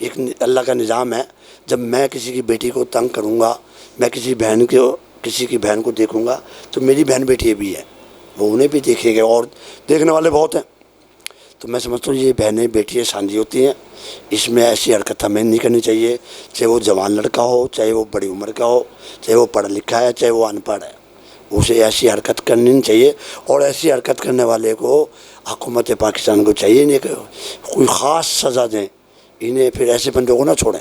ایک اللہ کا نظام ہے، جب میں کسی کی بیٹی کو تنگ کروں گا، میں کسی کی بہن کو دیکھوں گا تو میری بہن بیٹی بھی ہے، وہ انہیں بھی دیکھیں گے اور دیکھنے والے بہت ہیں. تو میں سمجھتا ہوں یہ بہنیں بیٹیاں سانجھی ہوتی ہیں، اس میں ایسی حرکت ہمیں نہیں کرنی چاہیے، چاہے وہ جوان لڑکا ہو، چاہے وہ بڑی عمر کا ہو، چاہے وہ پڑھا لکھا ہے، چاہے وہ ان پڑھ ہے، اسے ایسی حرکت کرنی نہیں چاہیے. اور ایسی حرکت کرنے والے کو حکومت پاکستان کو چاہیے نہیں کہ کوئی خاص سزا دیں، انہیں پھر ایسے بندوں کو نہ چھوڑیں،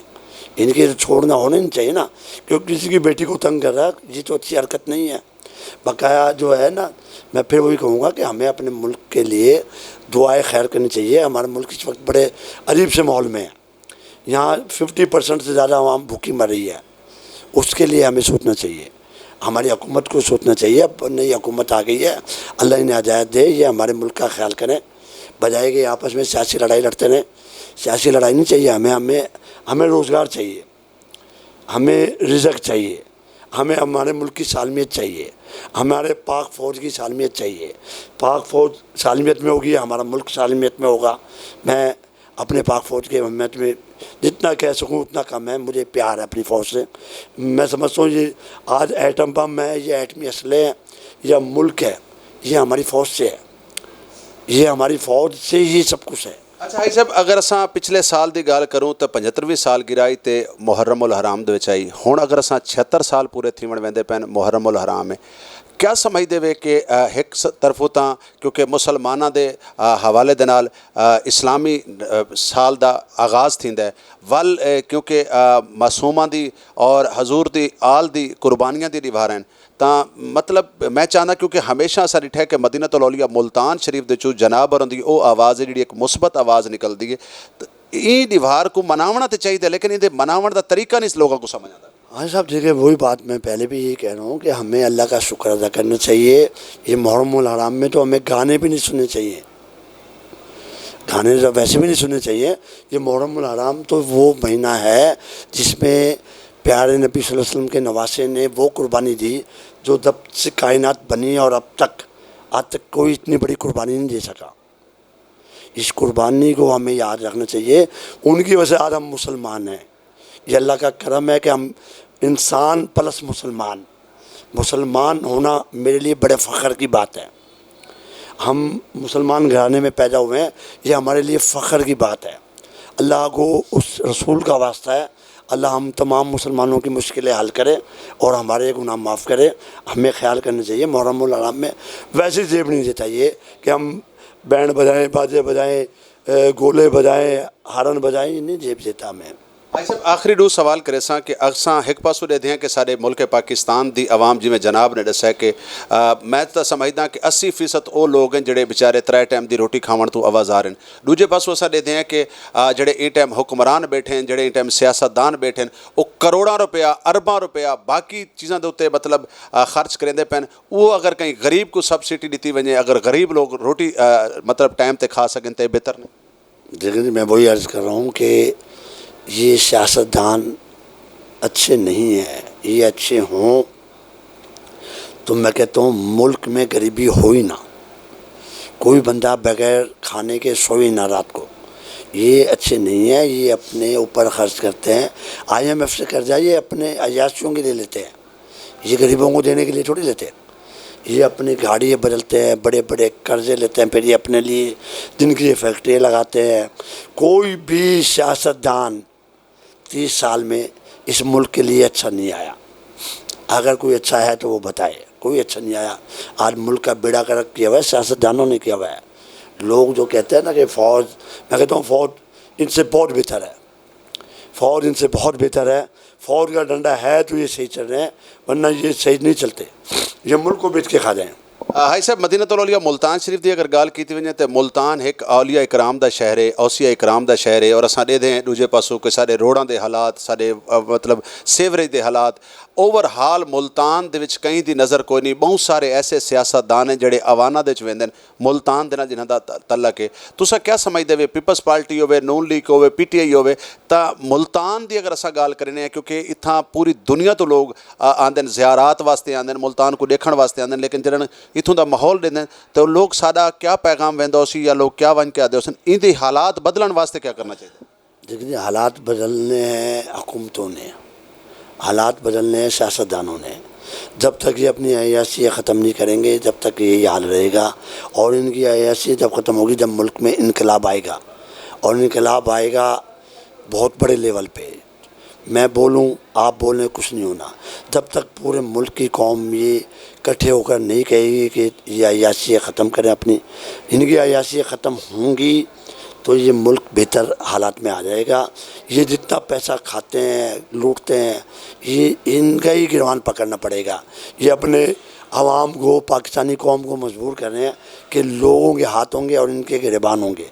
ان کے چھوڑنا ہونا نہیں چاہیے نا، کیونکہ کسی کی بیٹی کو تنگ کر رہا ہے یہ تو اچھی حرکت نہیں ہے. بقایا جو ہے نا، میں پھر وہی کہوں گا کہ ہمیں اپنے ملک کے لیے دعائیں خیر کرنی چاہیے. ہمارا ملک اس وقت بڑے عجیب سے ماحول میں ہے، یہاں 50% سے زیادہ عوام بھوکی مر رہی ہے، اس کے لیے ہمیں سوچنا چاہیے، ہماری حکومت کو سوچنا چاہیے. اب نئی حکومت آ گئی ہے، اللہ انہیں ہدایت دے، یہ ہمارے ملک کا خیال کریں، بجائے کہ آپس میں سیاسی لڑائی لڑتے رہیں. سیاسی لڑائی نہیں چاہیے، ہمیں روزگار چاہیے، ہمیں رزق چاہیے، ہمیں ہمارے ملک کی سالمیت چاہیے، ہمارے پاک فوج کی سالمیت چاہیے. پاک فوج سالمیت میں ہوگی، ہمارا ملک سالمیت میں ہوگا. میں اپنے پاک فوج کے اہمیت میں جتنا کہہ سکوں اتنا کم ہے، مجھے پیار ہے اپنی فوج سے. میں سمجھتا ہوں یہ آج ایٹم بم ہے، یہ ایٹمی اسلحے ہیں، یہ ملک ہے، یہ ہماری فوج سے ہے، یہ ہماری فوج سے ہی سب کچھ ہے. اچھا حاجی صاحب، اگر اساں پچھلے سال دی گل کروں تو 75ویں سالگرہ آئی تے محرم الحرام دے وچ آئی. ہن اگر اساں 76 سال پورے تھیون ویندے پین محرم الحرام ہے، کیا سمجھدے وے کہ ایک طرفوں تاں کیونکہ مسلماناں دے حوالے دے نال اسلامی سال دا آغاز تھیندا ہے، ول کیونکہ معصوماں دی اور حضور دی آل دی قربانیاں دی نبھا رہے ہیں، ਤਾਂ ਮਤਲਬ ਮੈਂ ਚਾਹੁੰਦਾ ਕਿਉਂਕਿ ਹਮੇਸ਼ਾ ਅਸਾਂ ਡਿਠਾ ਕਿ ਮਦੀਨਾ ਤੁਲ ਔਲੀਆ ਮੁਲਤਾਨ ਸ਼ਰੀਫ ਦੇ ਚੋਂ ਜਨਾਬ ਔਰਾਂ ਦੀ ਉਹ ਆਵਾਜ਼ ਹੈ ਜਿਹੜੀ ਇੱਕ ਮੁਸਬਤ ਆਵਾਜ਼ ਨਿਕਲਦੀ ਹੈ. ਇਹ ਦੀਵਾਰ کو مناونا تو چاہیے لیکن یہ مناون کا طریقہ نہیں اس لوگوں کو سمجھ آتا. ہاں صاحب دیکھیں، وہی بات میں پہلے بھی یہی کہہ رہا ہوں کہ ہمیں اللہ کا شکر ادا کرنا چاہیے. یہ محرم الحرام میں تو ہمیں گانے بھی نہیں سننے چاہیے، گانے ویسے بھی نہیں سننے چاہیے. یہ محرم الحرام تو وہ مہینہ ہے جس میں پیارے نبی صلی اللہ علیہ وسلم کے نواسے نے وہ قربانی دی جو جب سے کائنات بنی اور آج تک کوئی اتنی بڑی قربانی نہیں دے سکا. اس قربانی کو ہمیں یاد رکھنا چاہیے، ان کی وجہ سے آج ہم مسلمان ہیں. یہ اللہ کا کرم ہے کہ ہم انسان پلس مسلمان ہونا میرے لیے بڑے فخر کی بات ہے. ہم مسلمان گھرانے میں پیدا ہوئے ہیں، یہ ہمارے لیے فخر کی بات ہے. اللہ کو اس رسول کا واسطہ ہے، اللہ ہم تمام مسلمانوں کی مشکلیں حل کرے اور ہمارے گناہ معاف کرے. ہمیں خیال کرنا چاہیے محرم الحرام میں ویسے زیب نہیں دیتا یہ کہ ہم بینڈ بجائیں، باجے بجائیں، گولے بجائیں، ہارن بجائیں، یہ نہیں زیب دیتا ہمیں. بھائی صاحب آخری ڈو سوال کرے ساں کہ اکثاں ایک پاسو دے دیاں کہ سارے ملک پاکستان دی عوام جی میں جناب نے دسیا کہ میں تو سمجھدا کہ 80% وہ لوگ ہیں جڑے بیچارے 3 ٹائم دی روٹی کھاون تو آوازار ہیں. دوجے پاسو اساں دے دیاں کہ جڑے این ٹائم حکمران بیٹھے ہیں، جڑے این ٹائم سیاستدان بیٹھے ہیں، وہ کروڑاں روپیہ، ارباں روپیہ باقی چیزاں دے اوتے مطلب خرچ کریندے پین. وہ اگر کہیں غریب کو سبسڈی دیتی ونجے، اگر غریب لوگ روٹی مطلب ٹائم تے کھا سکیں تے بہتر نہیں. لیکن میں وہی عرض کر رہا ہوں کہ یہ سیاستدان اچھے نہیں ہیں. یہ اچھے ہوں تو میں کہتا ہوں ملک میں غریبی ہو ہی نہ، کوئی بندہ بغیر کھانے کے سوئے نہ رات کو. یہ اچھے نہیں ہیں، یہ اپنے اوپر خرچ کرتے ہیں. IMF سے قرضہ یہ اپنے عیاشیوں کے لیے لیتے ہیں، یہ غریبوں کو دینے کے لیے تھوڑی لیتے ہیں. یہ اپنی گاڑیاں بدلتے ہیں، بڑے بڑے قرضے لیتے ہیں، پھر یہ اپنے لیے جن کی یہ فیکٹریاں لگاتے ہیں. کوئی بھی سیاستدان 30 سال میں اس ملک کے لیے اچھا نہیں آیا. اگر کوئی اچھا ہے تو وہ بتائے. کوئی اچھا نہیں آیا. آج ملک کا بیڑا گرک کیا ہوا ہے سیاستدانوں نے کیا ہوا ہے. لوگ جو کہتے ہیں نا کہ فوج، میں کہتا ہوں فوج ان سے بہت بہتر ہے، فوج ان سے بہت بہتر ہے. فوج کا ڈنڈا ہے تو یہ صحیح چل رہے ہیں، ورنہ یہ صحیح نہیں چلتے، یہ ملک کو بیچ کے کھا جائیں. حاجی صاحب مدینہ الاولیاء ملتان شریف دی اگر گال کیتی ونجے تے ملتان ایک اولیاء اکرام دا شہر ہے، اوصیاء اکرام دا شہر ہے. اور اساں دے دیں دوجے پاسوں کہ سارے روڈاں دے حالات، سارے مطلب سیوریج دے حالات، اوور حال ملتان دے وچ کہیں دی نظر کوئی نہیں. بہت سارے ایسے سیاستدان ہیں جڑے عوانہ دے وچ ویندن ملتان دے نال جنہاں دا تعلق ہے. تساں کیا سمجھدے وے پیپلز پارٹی ہوے، نون لیگ ہوے، PTI ہوے، تا ملتان دی اگر اساں گال کرنے ہیں کیونکہ اتھاں پوری دنیا تو لوگ آندن زیارات واسطے آندن، ملتان کو دیکھن واسطے آندن، لیکن جڑن اتھوں دا ماحول دیندن تو لوگ ساڈا کیا پیغام ویندا سی یا لوگ کیا ون کے آدے سن ان دی حالات بدلن واسطے کیا کرنا چاہیے؟ دیکھیے حالات بدلنے ہیں حکومتوں نے، حالات بدلنے ہیں سیاستدانوں نے. جب تک یہ اپنی عیاشی ختم نہیں کریں گے جب تک یہی حال رہے گا. اور ان کی عیاشی جب ختم ہوگی جب ملک میں انقلاب آئے گا، اور انقلاب آئے گا بہت بڑے لیول پہ. میں بولوں آپ بولیں کچھ نہیں ہونا جب تک پورے ملک کی قوم یہ اکٹھے ہو کر نہیں کہے گی کہ یہ عیاشی ختم کریں اپنی. ان کی عیاشی ختم ہوں گی تو یہ ملک بہتر حالات میں آ جائے گا. یہ جتنا پیسہ کھاتے ہیں لوٹتے ہیں یہ ان کا ہی گریبان پکڑنا پڑے گا. یہ اپنے عوام کو پاکستانی قوم کو مجبور کر رہے ہیں کہ لوگوں کے ہاتھ ہوں گے اور ان کے گریبان ہوں گے.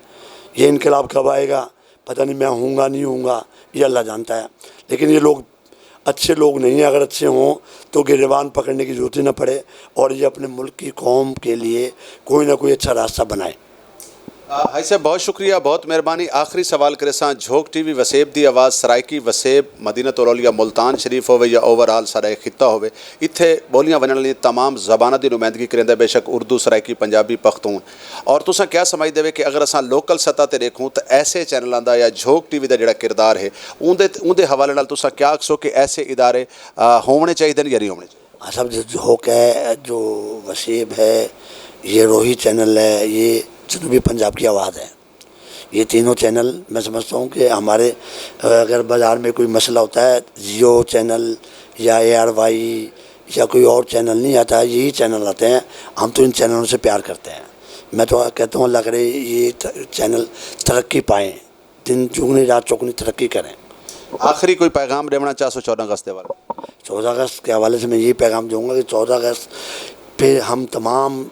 یہ انقلاب کب آئے گا پتہ نہیں، میں ہوں گا نہیں ہوں گا یہ اللہ جانتا ہے. لیکن یہ لوگ اچھے لوگ نہیں ہیں، اگر اچھے ہوں تو گریبان پکڑنے کی ضرورت ہی نہ پڑے اور یہ اپنے ملک کی قوم کے لیے کوئی نہ کوئی اچھا راستہ بنائے. حاج صاحب بہت شکریہ، بہت مہربانی. آخری سوال کرے ساں جھوک ٹی وی وسیب دی آواز سرائکی وسیب مدینہ الاولیاء ملتان شریف ہوئے یا اوورآل سارا خطہ ہوئے اتھے بولیاں ونن والی تمام زباناں دی نمائندگی کریندا بے شک اردو سرائکی پنجابی پختون. اور تساں کیا سمجھ دے کہ اگر اساں لوکل سطح تے دیکھوں تو ایسے چینلاں دا یا جھوک ٹی وی دا جڑا کردار ہے اون دے حوالے نال تساں کیا آکھسو کہ ایسے ادارے ہونے چاہیے یا نہیں ہونے چاہیے؟ سب جو جھوک ہے جو وسیب ہے یہ روہی چینل ہے یہ جنوبی پنجاب کی آواز ہے. یہ تینوں چینل میں سمجھتا ہوں کہ ہمارے اگر بازار میں کوئی مسئلہ ہوتا ہے جیو چینل یا ARY یا کوئی اور چینل نہیں آتا ہے، یہی چینل آتے ہیں. ہم تو ان چینلوں سے پیار کرتے ہیں. میں تو کہتا ہوں اللہ کرے یہ چینل ترقی پائیں، دن چگنی رات چوگنی ترقی کریں. آخری کوئی پیغام دینا چاہو 14 اگست والے؟ 14 اگست کے حوالے سے میں یہی پیغام دوں گا کہ 14 اگست پہ ہم تمام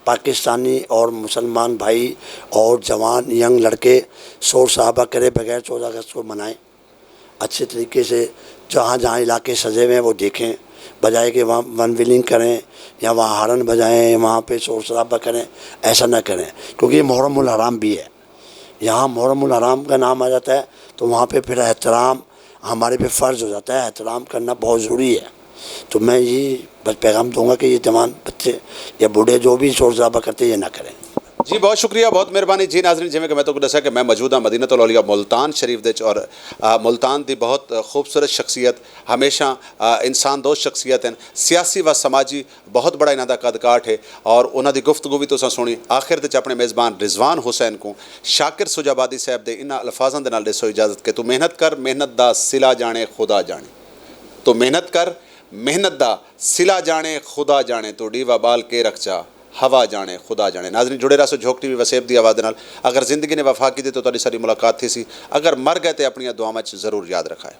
پاکستانی اور مسلمان بھائی اور جوان ینگ لڑکے شور صحابہ کرے بغیر 14 اگست کو منائیں. اچھے طریقے سے جہاں جہاں علاقے سجے ہوئے ہیں وہ دیکھیں، بجائے کہ وہاں ون ویلنگ کریں یا وہاں ہارن بجائیں وہاں پہ شور شرابہ کریں. ایسا نہ کریں کیونکہ یہ محرم الحرام بھی ہے. یہاں محرم الحرام کا نام آ جاتا ہے تو وہاں پہ پھر احترام ہمارے پہ فرض ہو جاتا ہے. احترام کرنا بہت ضروری ہے. تو میں یہ بس پیغام دوں گا کہ یہ جوان بچے یا بوڑھے جو بھی شور شرابہ کرتے یہ نہ کریں. جی بہت شکریہ، بہت مہربانی. جی ناظرین جی کہ میں تو دسیا کہ میں موجود ہوں مدینہ الاولیاء ملتان شریف دے اور ملتان دی بہت خوبصورت شخصیت ہمیشہ انسان دوست شخصیت ہیں، سیاسی و سماجی بہت بڑا انہاں دا قد کاٹ ہے. اور انہاں دی گفتگو بھی تساں سنی. آخر تے اپنے میزبان رضوان حسین کو شاکر سجابادی صاحب دے انہاں الفاظاں دے نال دسو اجازت کہ تو محنت کر محنت دا صلہ جانے خدا جانے. تو محنت کر محنت دا صلہ جانے خدا جانے. تو ڈیوا بال کے رکھ جا ہوا جانے خدا جانے. ناظرین جڑے رہو جھوک ٹی وی وسیب دی آواز نال. اگر زندگی نے وفا کی دی تو تہاڈی ساری ملاقات تھی سی. اگر مر گئے تو اپنی دعاواں وچ ضرور یاد رکھا ہے.